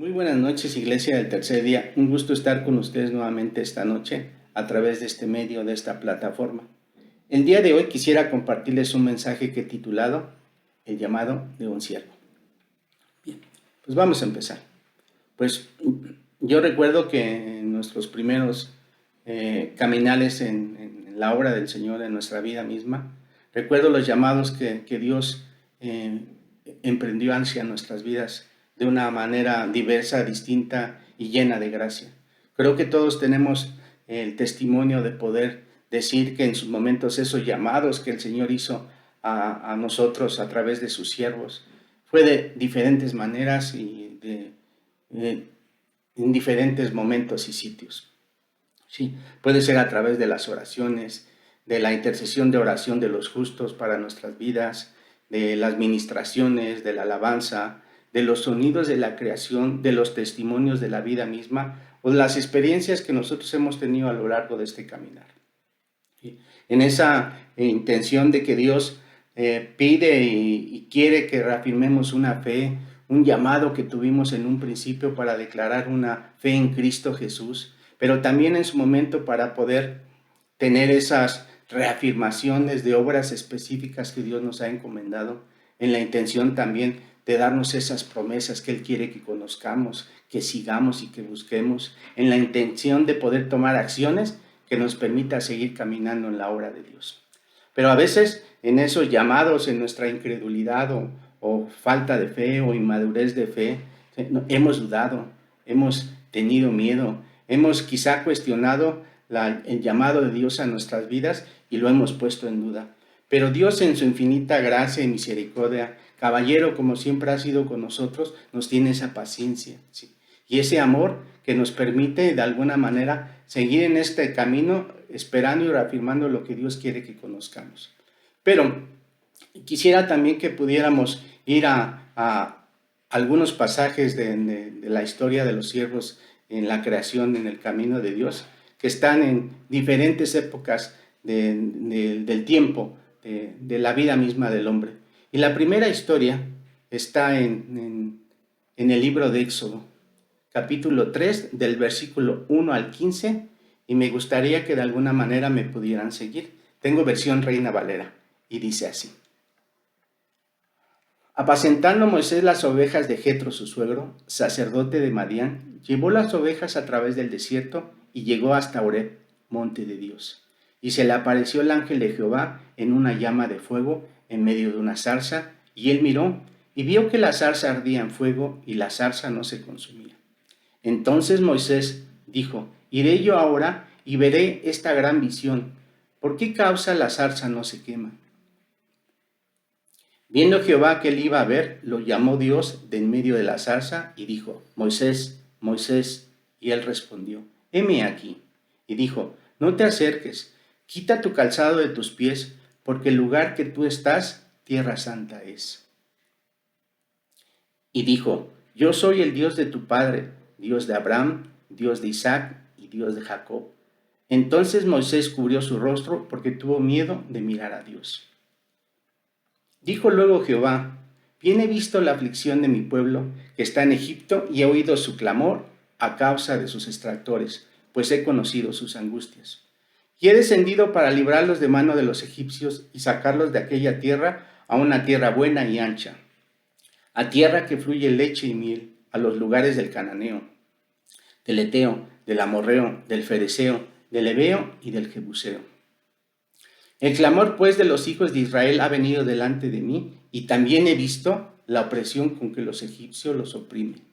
Muy buenas noches, Iglesia del Tercer Día. Un gusto estar con ustedes nuevamente esta noche a través de este medio, de esta plataforma. El día de hoy quisiera compartirles un mensaje que he titulado El llamado de un siervo. Bien, pues vamos a empezar. Pues yo recuerdo que en nuestros primeros caminales en la obra del Señor, en nuestra vida misma, recuerdo los llamados que Dios emprendió hacia nuestras vidas de una manera diversa, distinta y llena de gracia. Creo que todos tenemos el testimonio de poder decir que en sus momentos esos llamados que el Señor hizo a nosotros a través de sus siervos fue de diferentes maneras y en diferentes momentos y sitios. Sí, puede ser a través de las oraciones, de la intercesión de oración de los justos para nuestras vidas, de las ministraciones, de la alabanza, de los sonidos de la creación, de los testimonios de la vida misma o de las experiencias que nosotros hemos tenido a lo largo de este caminar. ¿Sí? En esa intención de que Dios pide y quiere que reafirmemos una fe, un llamado que tuvimos en un principio para declarar una fe en Cristo Jesús, pero también en su momento para poder tener esas reafirmaciones de obras específicas que Dios nos ha encomendado, en la intención también de darnos esas promesas que Él quiere que conozcamos, que sigamos y que busquemos, en la intención de poder tomar acciones que nos permita seguir caminando en la obra de Dios. Pero a veces en esos llamados, en nuestra incredulidad o falta de fe o inmadurez de fe, hemos dudado, hemos tenido miedo, hemos quizá cuestionado el llamado de Dios a nuestras vidas y lo hemos puesto en duda. Pero Dios en su infinita gracia y misericordia, caballero como siempre ha sido con nosotros, nos tiene esa paciencia, ¿sí? Y ese amor que nos permite de alguna manera seguir en este camino esperando y reafirmando lo que Dios quiere que conozcamos. Pero quisiera también que pudiéramos ir a algunos pasajes de la historia de los siervos en la creación, en el camino de Dios, que están en diferentes épocas del tiempo, de la vida misma del hombre. Y la primera historia está en el libro de Éxodo, capítulo 3, del versículo 1 al 15, y me gustaría que de alguna manera me pudieran seguir. Tengo versión Reina Valera, y dice así. Apacentando Moisés las ovejas de Jetro, su suegro, sacerdote de Madián, llevó las ovejas a través del desierto y llegó hasta Horeb, monte de Dios. Y se le apareció el ángel de Jehová en una llama de fuego en medio de una zarza, y él miró y vio que la zarza ardía en fuego y la zarza no se consumía. Entonces Moisés dijo, iré yo ahora y veré esta gran visión. ¿Por qué causa la zarza no se quema? Viendo Jehová que él iba a ver, lo llamó Dios de en medio de la zarza y dijo, Moisés, Moisés. Y él respondió, heme aquí. Y dijo, no te acerques, quita tu calzado de tus pies, porque el lugar que tú estás, tierra santa es. Y dijo, yo soy el Dios de tu padre, Dios de Abraham, Dios de Isaac y Dios de Jacob. Entonces Moisés cubrió su rostro porque tuvo miedo de mirar a Dios. Dijo luego Jehová, bien he visto la aflicción de mi pueblo que está en Egipto y he oído su clamor a causa de sus extractores, pues he conocido sus angustias. Y he descendido para librarlos de mano de los egipcios y sacarlos de aquella tierra a una tierra buena y ancha, a tierra que fluye leche y miel, a los lugares del cananeo, del eteo, del amorreo, del fereceo, del heveo y del jebuseo. El clamor pues de los hijos de Israel ha venido delante de mí, y también he visto la opresión con que los egipcios los oprimen.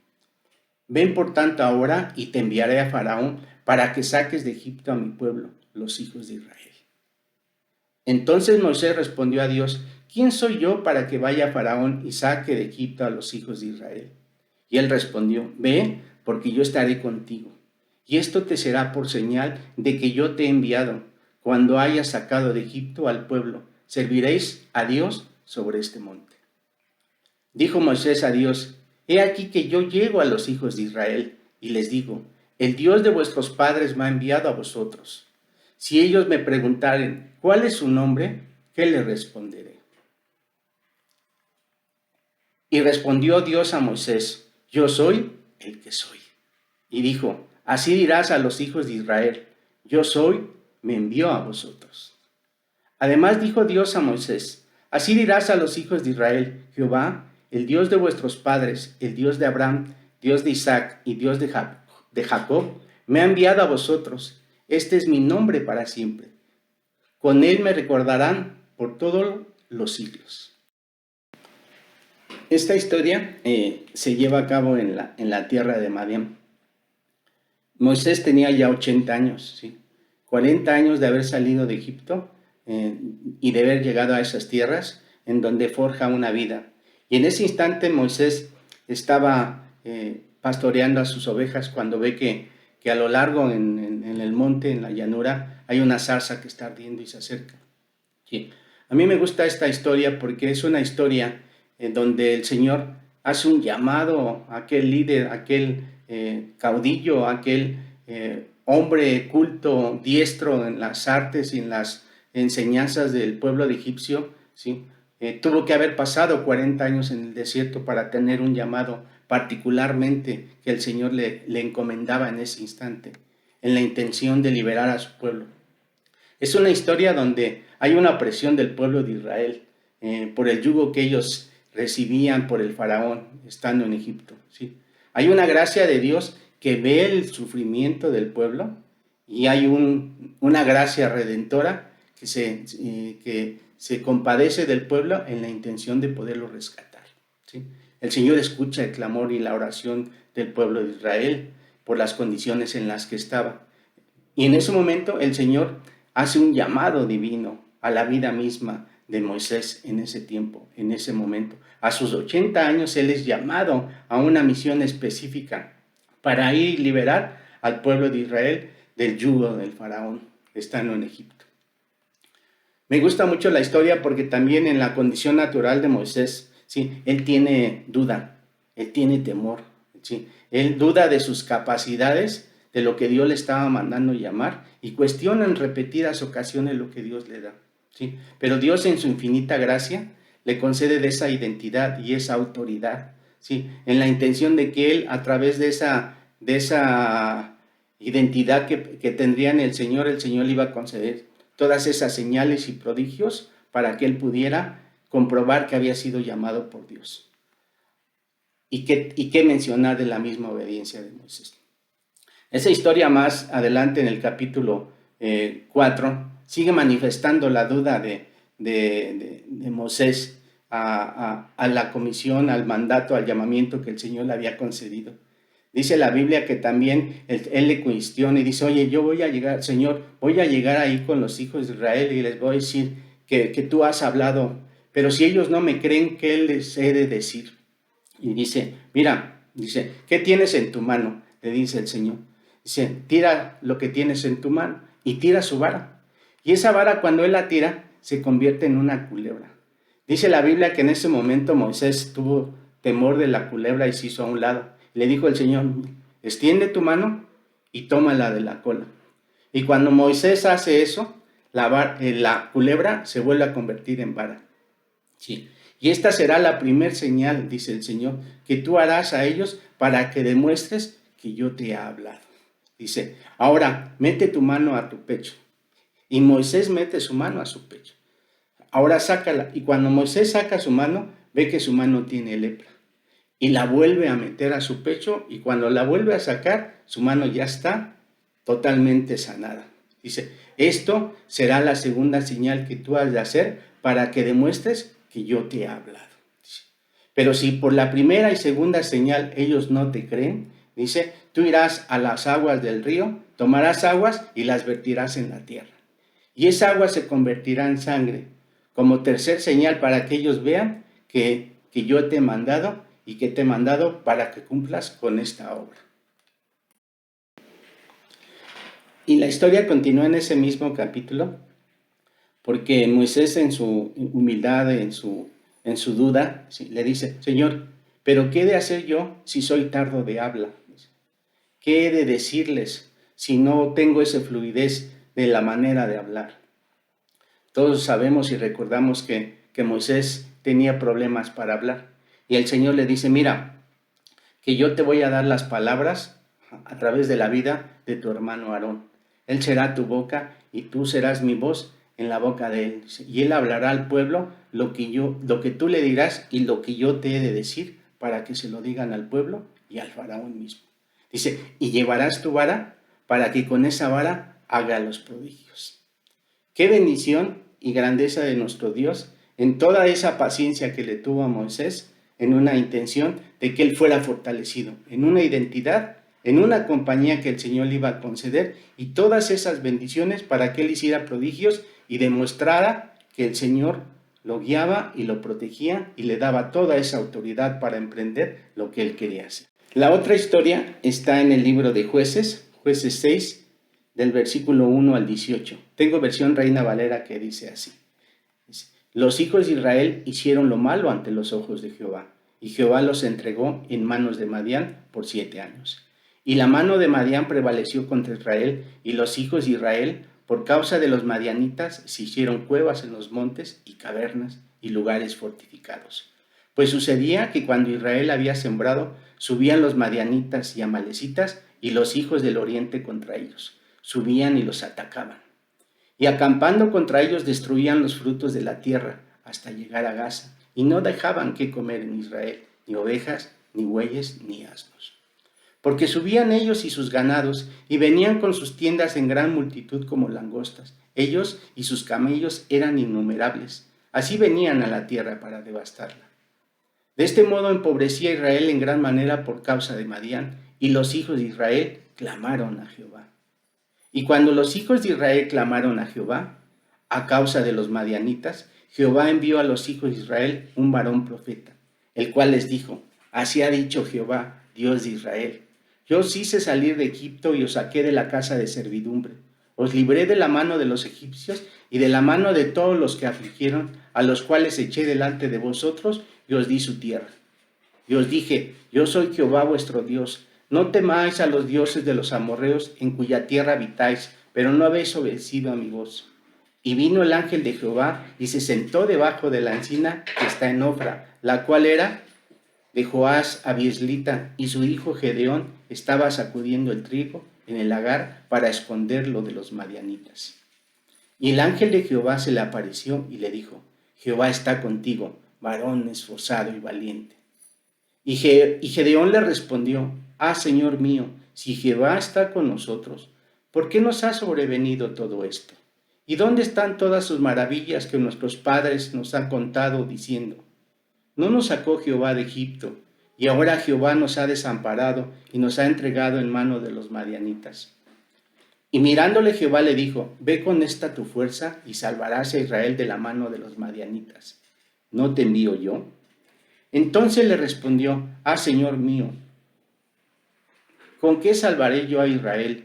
Ven por tanto ahora y te enviaré a Faraón para que saques de Egipto a mi pueblo, los hijos de Israel. Entonces Moisés respondió a Dios, ¿quién soy yo para que vaya a Faraón y saque de Egipto a los hijos de Israel? Y él respondió, ve, porque yo estaré contigo, y esto te será por señal de que yo te he enviado. Cuando hayas sacado de Egipto al pueblo, serviréis a Dios sobre este monte. Dijo Moisés a Dios, he aquí que yo llego a los hijos de Israel, y les digo, el Dios de vuestros padres me ha enviado a vosotros. Si ellos me preguntaren, ¿cuál es su nombre? ¿Qué les responderé? Y respondió Dios a Moisés, yo soy el que soy. Y dijo, así dirás a los hijos de Israel, yo soy, me envió a vosotros. Además dijo Dios a Moisés, así dirás a los hijos de Israel, Jehová, el Dios de vuestros padres, el Dios de Abraham, Dios de Isaac y Dios de Jacob, me ha enviado a vosotros. Este es mi nombre para siempre. Con él me recordarán por todos los siglos. Esta historia se lleva a cabo en la tierra de Madián. Moisés tenía ya 80 años, ¿sí? 40 años de haber salido de Egipto y de haber llegado a esas tierras en donde forja una vida. Y en ese instante Moisés estaba pastoreando a sus ovejas cuando ve que a lo largo en el monte, en la llanura, hay una zarza que está ardiendo y se acerca. Sí. A mí me gusta esta historia porque es una historia donde el Señor hace un llamado a aquel líder, a aquel caudillo, a aquel hombre culto, diestro en las artes y en las enseñanzas del pueblo de egipcio, ¿sí? Tuvo que haber pasado 40 años en el desierto para tener un llamado particularmente que el Señor le encomendaba en ese instante, en la intención de liberar a su pueblo. Es una historia donde hay una opresión del pueblo de Israel por el yugo que ellos recibían por el faraón estando en Egipto, ¿sí? Hay una gracia de Dios que ve el sufrimiento del pueblo y hay una gracia redentora que se compadece del pueblo en la intención de poderlo rescatar, ¿sí? El Señor escucha el clamor y la oración del pueblo de Israel por las condiciones en las que estaba. Y en ese momento el Señor hace un llamado divino a la vida misma de Moisés en ese tiempo, en ese momento. A sus 80 años él es llamado a una misión específica para ir y liberar al pueblo de Israel del yugo del faraón estando en Egipto. Me gusta mucho la historia porque también en la condición natural de Moisés, ¿sí? Él tiene duda, él tiene temor, ¿sí? Él duda de sus capacidades, de lo que Dios le estaba mandando llamar y cuestiona en repetidas ocasiones lo que Dios le da, ¿sí? Pero Dios en su infinita gracia le concede de esa identidad y esa autoridad, ¿sí? En la intención de que él a través de esa identidad que tendría en el Señor le iba a conceder todas esas señales y prodigios para que él pudiera comprobar que había sido llamado por Dios. ¿Y qué mencionar de la misma obediencia de Moisés? Esa historia más adelante en el capítulo 4 sigue manifestando la duda de Moisés a la comisión, al mandato, al llamamiento que el Señor le había concedido. Dice la Biblia que también él le cuestiona y dice, oye, yo voy a llegar, Señor, voy a llegar ahí con los hijos de Israel y les voy a decir que tú has hablado, pero si ellos no me creen, ¿qué les he de decir? Y dice, mira, dice, ¿qué tienes en tu mano? Le dice el Señor. Dice, tira lo que tienes en tu mano y tira su vara. Y esa vara cuando él la tira se convierte en una culebra. Dice la Biblia que en ese momento Moisés tuvo temor de la culebra y se hizo a un lado. Le dijo el Señor, extiende tu mano y tómala de la cola. Y cuando Moisés hace eso, la culebra se vuelve a convertir en vara. Sí. Y esta será la primer señal, dice el Señor, que tú harás a ellos para que demuestres que yo te he hablado. Dice, ahora mete tu mano a tu pecho. Y Moisés mete su mano a su pecho. Ahora sácala. Y cuando Moisés saca su mano, ve que su mano tiene lepra. Y la vuelve a meter a su pecho. Y cuando la vuelve a sacar, su mano ya está totalmente sanada. Dice, esto será la segunda señal que tú has de hacer para que demuestres que yo te he hablado. Pero si por la primera y segunda señal ellos no te creen, dice, tú irás a las aguas del río, tomarás aguas y las vertirás en la tierra. Y esa agua se convertirá en sangre, como tercer señal para que ellos vean que yo te he mandado y que te he mandado para que cumplas con esta obra. Y la historia continúa en ese mismo capítulo, porque Moisés en su humildad, en su duda, le dice, Señor, ¿pero qué he de hacer yo si soy tardo de habla? ¿Qué he de decirles si no tengo esa fluidez de la manera de hablar? Todos sabemos y recordamos que Moisés tenía problemas para hablar. Y el Señor le dice, mira, que yo te voy a dar las palabras a través de la vida de tu hermano Aarón. Él será tu boca y tú serás mi voz en la boca de él. Y él hablará al pueblo lo que tú le dirás y lo que yo te he de decir para que se lo digan al pueblo y al faraón mismo. Dice, y llevarás tu vara para que con esa vara haga los prodigios. Qué bendición y grandeza de nuestro Dios en toda esa paciencia que le tuvo a Moisés, en una intención de que él fuera fortalecido, en una identidad, en una compañía que el Señor le iba a conceder, y todas esas bendiciones para que él hiciera prodigios y demostrara que el Señor lo guiaba y lo protegía y le daba toda esa autoridad para emprender lo que él quería hacer. La otra historia está en el libro de Jueces 6, del versículo 1 al 18. Tengo versión Reina Valera que dice así. Los hijos de Israel hicieron lo malo ante los ojos de Jehová, y Jehová los entregó en manos de Madián por 7 años. Y la mano de Madián prevaleció contra Israel, y los hijos de Israel, por causa de los madianitas, se hicieron cuevas en los montes y cavernas y lugares fortificados. Pues sucedía que cuando Israel había sembrado, subían los madianitas y amalecitas y los hijos del oriente contra ellos. Subían y los atacaban. Y acampando contra ellos destruían los frutos de la tierra hasta llegar a Gaza, y no dejaban que comer en Israel, ni ovejas, ni bueyes, ni asnos. Porque subían ellos y sus ganados, y venían con sus tiendas en gran multitud como langostas. Ellos y sus camellos eran innumerables. Así venían a la tierra para devastarla. De este modo empobrecía Israel en gran manera por causa de Madián, y los hijos de Israel clamaron a Jehová. Y cuando los hijos de Israel clamaron a Jehová, a causa de los madianitas, Jehová envió a los hijos de Israel un varón profeta, el cual les dijo, así ha dicho Jehová, Dios de Israel, yo os hice salir de Egipto y os saqué de la casa de servidumbre, os libré de la mano de los egipcios y de la mano de todos los que afligieron, a los cuales eché delante de vosotros y os di su tierra. Y os dije, yo soy Jehová vuestro Dios. No temáis a los dioses de los amorreos en cuya tierra habitáis, pero no habéis obedecido a mi voz. Y vino el ángel de Jehová y se sentó debajo de la encina que está en Ofra, la cual era de Joás Abieslita, y su hijo Gedeón estaba sacudiendo el trigo en el lagar para esconderlo de los madianitas. Y el ángel de Jehová se le apareció y le dijo, Jehová está contigo, varón esforzado y valiente. Y Gedeón le respondió, Señor mío, si Jehová está con nosotros, ¿por qué nos ha sobrevenido todo esto? ¿Y dónde están todas sus maravillas que nuestros padres nos han contado diciendo? ¿No nos sacó Jehová de Egipto? Y ahora Jehová nos ha desamparado y nos ha entregado en mano de los madianitas. Y mirándole Jehová le dijo, ve con esta tu fuerza y salvarás a Israel de la mano de los madianitas. ¿No te envío yo? Entonces le respondió, Señor mío, ¿con qué salvaré yo a Israel?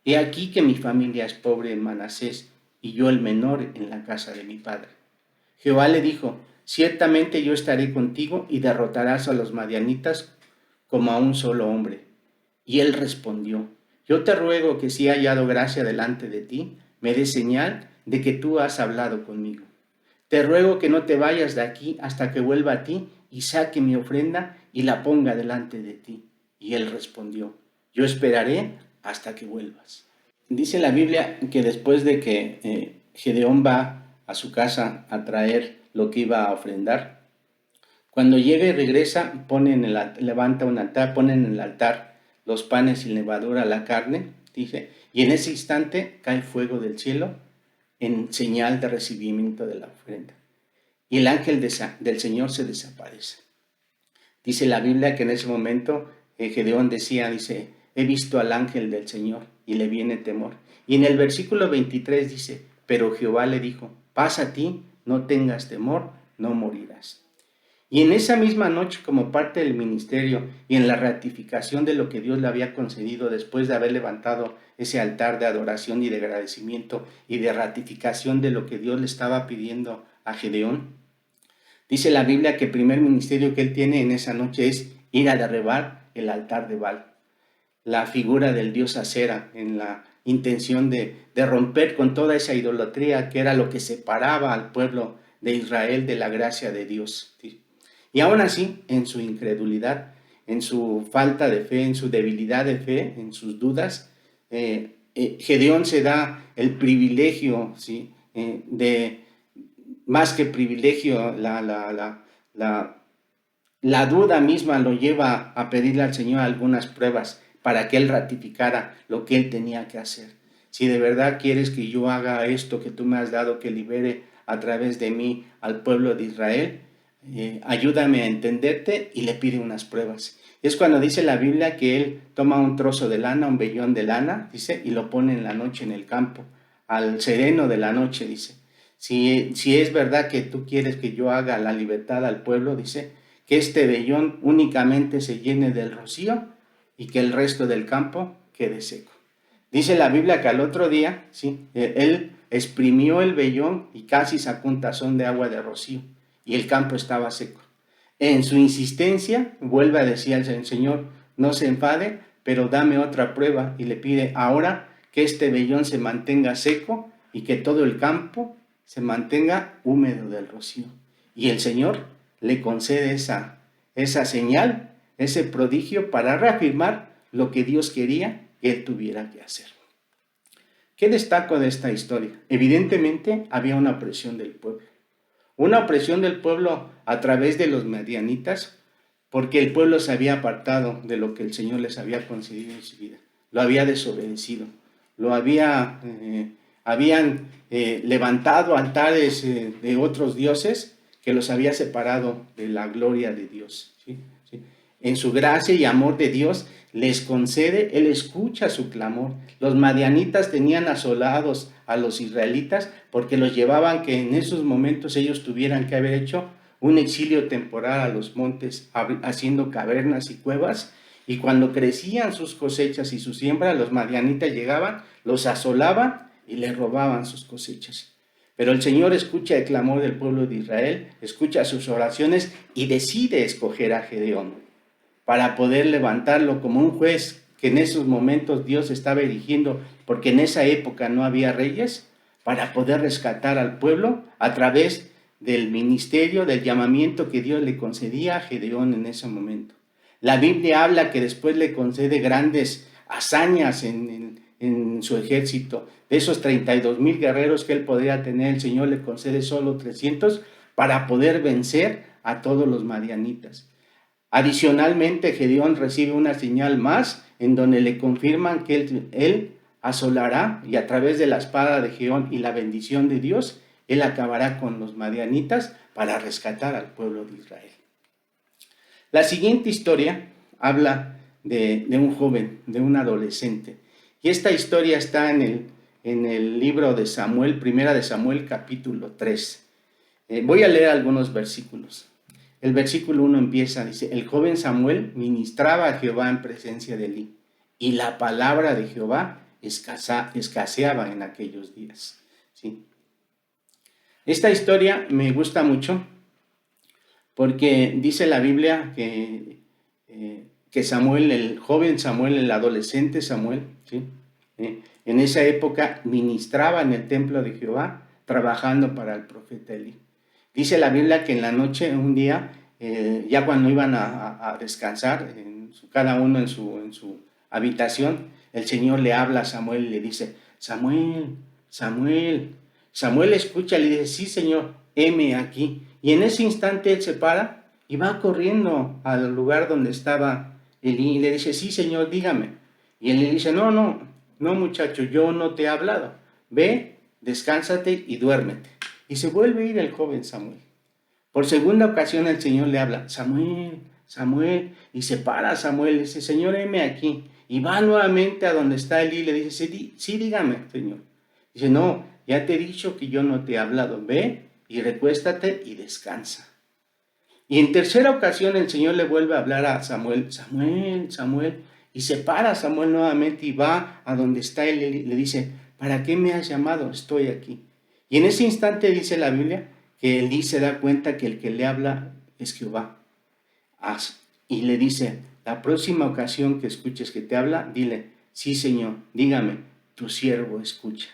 He aquí que mi familia es pobre en Manasés, y yo el menor en la casa de mi padre. Jehová le dijo, ciertamente yo estaré contigo y derrotarás a los madianitas como a un solo hombre. Y él respondió, yo te ruego que si he hallado gracia delante de ti, me des señal de que tú has hablado conmigo. Te ruego que no te vayas de aquí hasta que vuelva a ti y saque mi ofrenda y la ponga delante de ti. Y él respondió, yo esperaré hasta que vuelvas. Dice la Biblia que después de que Gedeón va a su casa a traer lo que iba a ofrendar, cuando llega y regresa, levanta un altar, pone en el altar los panes sin levadura, la carne, dice, y en ese instante cae fuego del cielo en señal de recibimiento de la ofrenda. Y el ángel del Señor se desaparece. Dice la Biblia que en ese momento Gedeón dice, he visto al ángel del Señor y le viene temor. Y en el versículo 23 dice, pero Jehová le dijo, pasa a ti, no tengas temor, no morirás. Y en esa misma noche, como parte del ministerio y en la ratificación de lo que Dios le había concedido después de haber levantado ese altar de adoración y de agradecimiento y de ratificación de lo que Dios le estaba pidiendo a Gedeón, dice la Biblia que el primer ministerio que él tiene en esa noche es ir a derribar el altar de Baal, la figura del dios Acera, en la intención de romper con toda esa idolatría que era lo que separaba al pueblo de Israel de la gracia de Dios. Y aún así, en su incredulidad, en su falta de fe, en su debilidad de fe, en sus dudas, Gedeón se da el privilegio, ¿sí? Más que privilegio, la duda misma lo lleva a pedirle al Señor algunas pruebas para que Él ratificara lo que Él tenía que hacer. Si de verdad quieres que yo haga esto que tú me has dado, que libere a través de mí al pueblo de Israel, ayúdame a entenderte, y le pide unas pruebas. Es cuando dice la Biblia que Él toma un trozo de lana, un vellón de lana, dice, y lo pone en la noche en el campo, al sereno de la noche, dice. Si es verdad que tú quieres que yo haga la libertad al pueblo, dice, que este vellón únicamente se llene del rocío y que el resto del campo quede seco. Dice la Biblia que al otro día, ¿sí?, él exprimió el vellón y casi sacó un tazón de agua de rocío, y el campo estaba seco. En su insistencia, vuelve a decir al Señor, no se enfade, pero dame otra prueba, y le pide ahora que este vellón se mantenga seco y que todo el campo se mantenga húmedo del rocío. Y el Señor le concede esa señal, ese prodigio, para reafirmar lo que Dios quería que él tuviera que hacer. ¿Qué destaco de esta historia? Evidentemente había una opresión del pueblo. Una opresión del pueblo a través de los madianitas, porque el pueblo se había apartado de lo que el Señor les había concedido en su vida. Lo había desobedecido. Habían levantado altares de otros dioses que los había separado de la gloria de Dios. ¿Sí? ¿Sí? En su gracia y amor de Dios les concede, Él escucha su clamor. Los madianitas tenían asolados a los israelitas porque los llevaban que en esos momentos ellos tuvieran que haber hecho un exilio temporal a los montes, haciendo cavernas y cuevas, y cuando crecían sus cosechas y su siembra, los madianitas llegaban, los asolaban y les robaban sus cosechas. Pero el Señor escucha el clamor del pueblo de Israel, escucha sus oraciones y decide escoger a Gedeón para poder levantarlo como un juez que en esos momentos Dios estaba erigiendo, porque en esa época no había reyes, para poder rescatar al pueblo a través del ministerio, del llamamiento que Dios le concedía a Gedeón en ese momento. La Biblia habla que después le concede grandes hazañas en su ejército. De esos 32,000 guerreros que él podría tener, el Señor le concede solo 300 para poder vencer a todos los madianitas. Adicionalmente, Gedeón recibe una señal más en donde le confirman que él asolará, y a través de la espada de Gedeón y la bendición de Dios, él acabará con los madianitas para rescatar al pueblo de Israel. La siguiente historia habla de un joven, de un adolescente. Y esta historia está en el libro de Samuel, Primera de Samuel, capítulo 3. Voy a leer algunos versículos. El versículo 1 empieza, dice, el joven Samuel ministraba a Jehová en presencia de Elí, y la palabra de Jehová escaseaba en aquellos días. ¿Sí? Esta historia me gusta mucho porque dice la Biblia que Samuel, el joven Samuel, el adolescente Samuel, ¿sí?, en esa época ministraba en el templo de Jehová, trabajando para el profeta Elí. Dice la Biblia que en la noche, un día, ya cuando iban a descansar, cada uno en su habitación, el Señor le habla a Samuel y le dice, Samuel, Samuel. Samuel escucha y le dice, sí, Señor, heme aquí. Y en ese instante él se para y va corriendo al lugar donde estaba Elí y le dice, sí, Señor, dígame. Y él le dice, no, muchacho, yo no te he hablado. Ve, descánsate y duérmete. Y se vuelve a ir el joven Samuel. Por segunda ocasión el Señor le habla, Samuel, Samuel, y se para Samuel y dice, Señor, heme aquí. Y va nuevamente a donde está Elí y le dice, sí, dígame, Señor. Dice, no, ya te he dicho que yo no te he hablado. Ve y recuéstate y descansa. Y en tercera ocasión el Señor le vuelve a hablar a Samuel, Samuel, Samuel, y se para Samuel nuevamente y va a donde está él y le dice, ¿para qué me has llamado? Estoy aquí. Y en ese instante dice la Biblia que Elí se da cuenta que el que le habla es Jehová. Y le dice, la próxima ocasión que escuches que te habla, dile, sí, Señor, dígame, tu siervo escucha.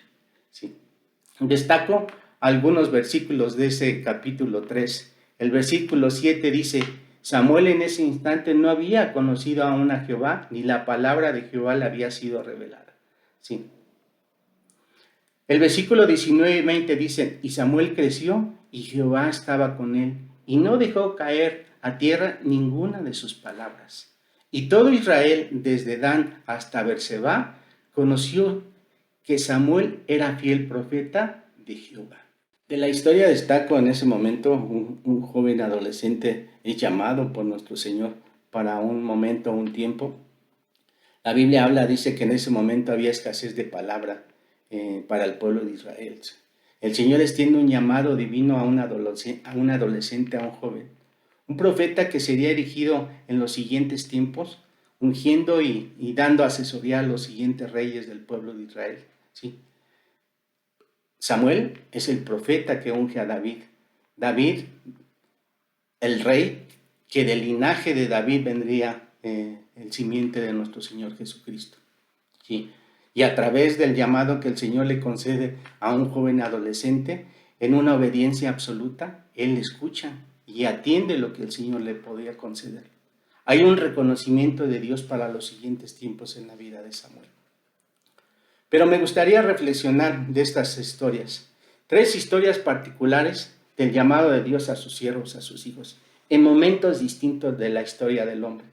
¿Sí? Destaco algunos versículos de ese capítulo 3. El versículo 7 dice, Samuel en ese instante no había conocido aún a Jehová, ni la palabra de Jehová le había sido revelada. Sí. El versículo 19 y 20 dice, y Samuel creció y Jehová estaba con él, y no dejó caer a tierra ninguna de sus palabras. Y todo Israel, desde Dan hasta Berseba, conoció que Samuel era fiel profeta de Jehová. De la historia destaco en ese momento un joven adolescente es llamado por nuestro Señor para un momento, un tiempo. La Biblia dice que en ese momento había escasez de palabra para el pueblo de Israel. El Señor extiende un llamado divino a un adolescente, a un joven, un profeta que sería erigido en los siguientes tiempos, ungiendo y dando asesoría a los siguientes reyes del pueblo de Israel. ¿Sí? Samuel es el profeta que unge a David. David, el rey, que del linaje de David vendría el simiente de nuestro Señor Jesucristo. ¿Sí? Y a través del llamado que el Señor le concede a un joven adolescente, en una obediencia absoluta, él escucha y atiende lo que el Señor le podía conceder. Hay un reconocimiento de Dios para los siguientes tiempos en la vida de Samuel. Pero me gustaría reflexionar de estas historias. 3 historias particulares del llamado de Dios a sus siervos, a sus hijos, en momentos distintos de la historia del hombre,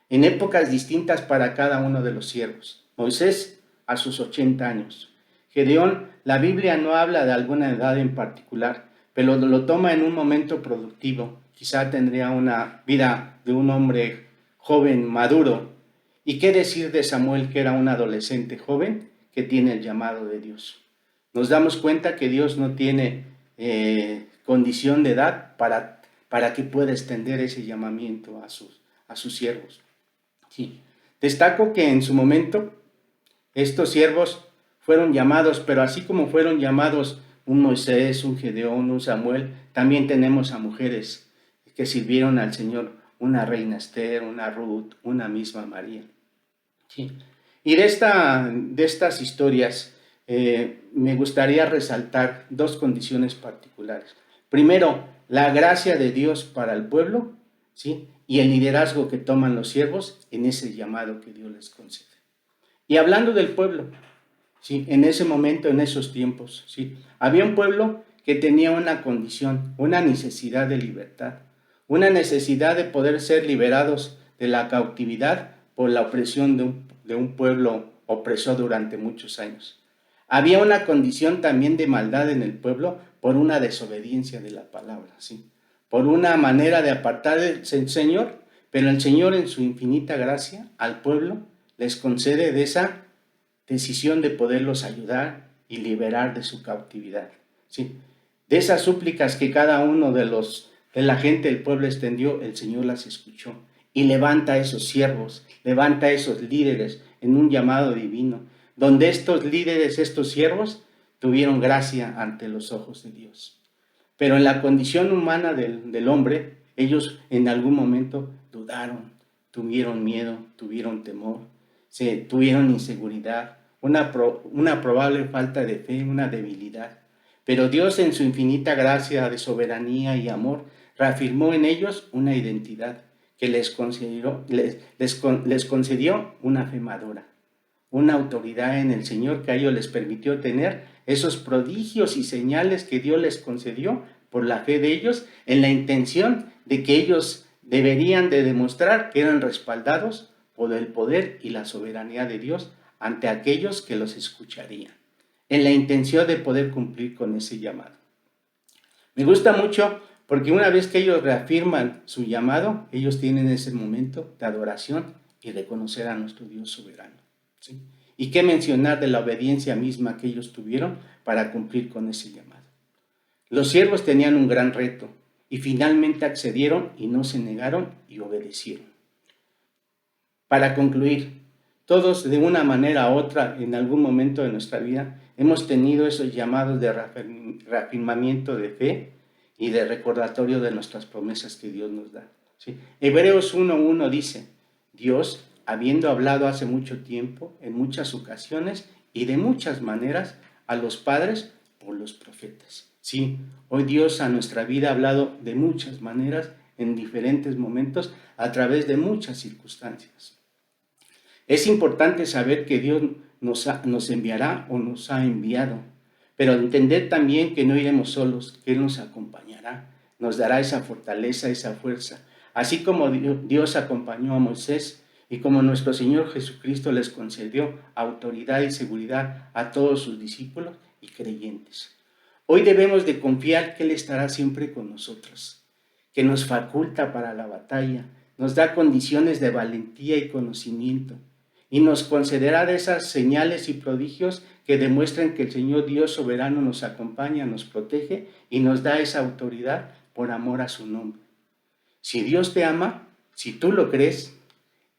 en épocas distintas para cada uno de los siervos. Moisés a sus 80 años. Gedeón, la Biblia no habla de alguna edad en particular, pero lo toma en un momento productivo. Quizá tendría una vida de un hombre joven, maduro. ¿Y qué decir de Samuel, que era un adolescente joven que tiene el llamado de Dios? Nos damos cuenta que Dios no tiene condición de edad para que pueda extender ese llamamiento a sus siervos. Sí. Destaco que en su momento estos siervos fueron llamados, pero así como fueron llamados un Moisés, un Gedeón, un Samuel, también tenemos a mujeres que sirvieron al Señor, una reina Esther, una Ruth, una misma María. Sí. Y de estas historias me gustaría resaltar 2 condiciones particulares. Primero, la gracia de Dios para el pueblo, ¿sí? Y el liderazgo que toman los siervos en ese llamado que Dios les concede. Y hablando del pueblo, ¿sí? En ese momento, en esos tiempos, ¿sí? Había un pueblo que tenía una condición, una necesidad de libertad, una necesidad de poder ser liberados de la cautividad por la opresión de un pueblo opresor durante muchos años. Había una condición también de maldad en el pueblo por una desobediencia de la palabra, ¿sí? Por una manera de apartar del Señor, pero el Señor en su infinita gracia al pueblo les concede de esa decisión de poderlos ayudar y liberar de su cautividad, ¿sí? De esas súplicas que cada uno de la gente del pueblo extendió, el Señor las escuchó y levanta a esos siervos, levanta a esos líderes en un llamado divino, donde estos líderes, estos siervos, tuvieron gracia ante los ojos de Dios. Pero en la condición humana del hombre, ellos en algún momento dudaron, tuvieron miedo, tuvieron temor, tuvieron inseguridad, una probable falta de fe, una debilidad. Pero Dios en su infinita gracia de soberanía y amor reafirmó en ellos una identidad que les concedió una fe madura, una autoridad en el Señor que a ellos les permitió tener esos prodigios y señales que Dios les concedió por la fe de ellos, en la intención de que ellos deberían de demostrar que eran respaldados por el poder y la soberanía de Dios ante aquellos que los escucharían, en la intención de poder cumplir con ese llamado. Me gusta mucho porque una vez que ellos reafirman su llamado, ellos tienen ese momento de adoración y reconocer a nuestro Dios soberano, ¿sí? Y qué mencionar de la obediencia misma que ellos tuvieron para cumplir con ese llamado. Los siervos tenían un gran reto y finalmente accedieron y no se negaron y obedecieron. Para concluir, todos de una manera u otra en algún momento de nuestra vida hemos tenido esos llamados de reafirmamiento de fe y de recordatorio de nuestras promesas que Dios nos da, ¿sí? Hebreos 1:1 dice, Dios, habiendo hablado hace mucho tiempo, en muchas ocasiones y de muchas maneras a los padres por los profetas. Sí, hoy Dios a nuestra vida ha hablado de muchas maneras en diferentes momentos a través de muchas circunstancias. Es importante saber que Dios nos enviará o nos ha enviado, pero entender también que no iremos solos, que Él nos acompañará, nos dará esa fortaleza, esa fuerza. Así como Dios acompañó a Moisés y como nuestro Señor Jesucristo les concedió autoridad y seguridad a todos sus discípulos y creyentes. Hoy debemos de confiar que Él estará siempre con nosotros, que nos faculta para la batalla, nos da condiciones de valentía y conocimiento, y nos concederá de esas señales y prodigios que demuestran que el Señor Dios soberano nos acompaña, nos protege y nos da esa autoridad por amor a su nombre. Si Dios te ama, si tú lo crees,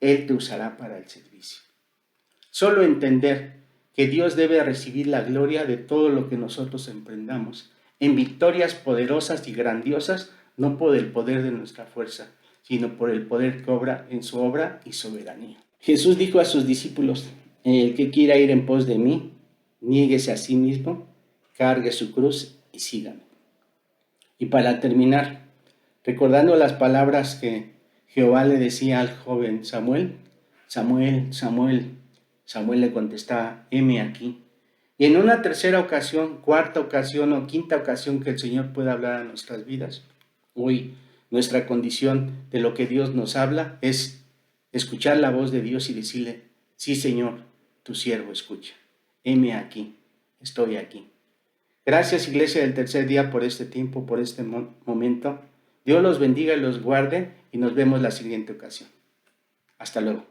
Él te usará para el servicio. Solo entender que Dios debe recibir la gloria de todo lo que nosotros emprendamos, en victorias poderosas y grandiosas, no por el poder de nuestra fuerza, sino por el poder que obra en su obra y soberanía. Jesús dijo a sus discípulos: el que quiera ir en pos de mí, niéguese a sí mismo, cargue su cruz y sígame. Y para terminar, recordando las palabras que Jehová le decía al joven Samuel: Samuel, Samuel. Samuel le contestaba: heme aquí. Y en una tercera ocasión, cuarta ocasión o quinta ocasión que el Señor pueda hablar a nuestras vidas, hoy nuestra condición de lo que Dios nos habla es escuchar la voz de Dios y decirle: sí, Señor, tu siervo escucha. Heme aquí, estoy aquí. Gracias, Iglesia del Tercer Día, por este tiempo, por este momento. Dios los bendiga y los guarde y nos vemos la siguiente ocasión. Hasta luego.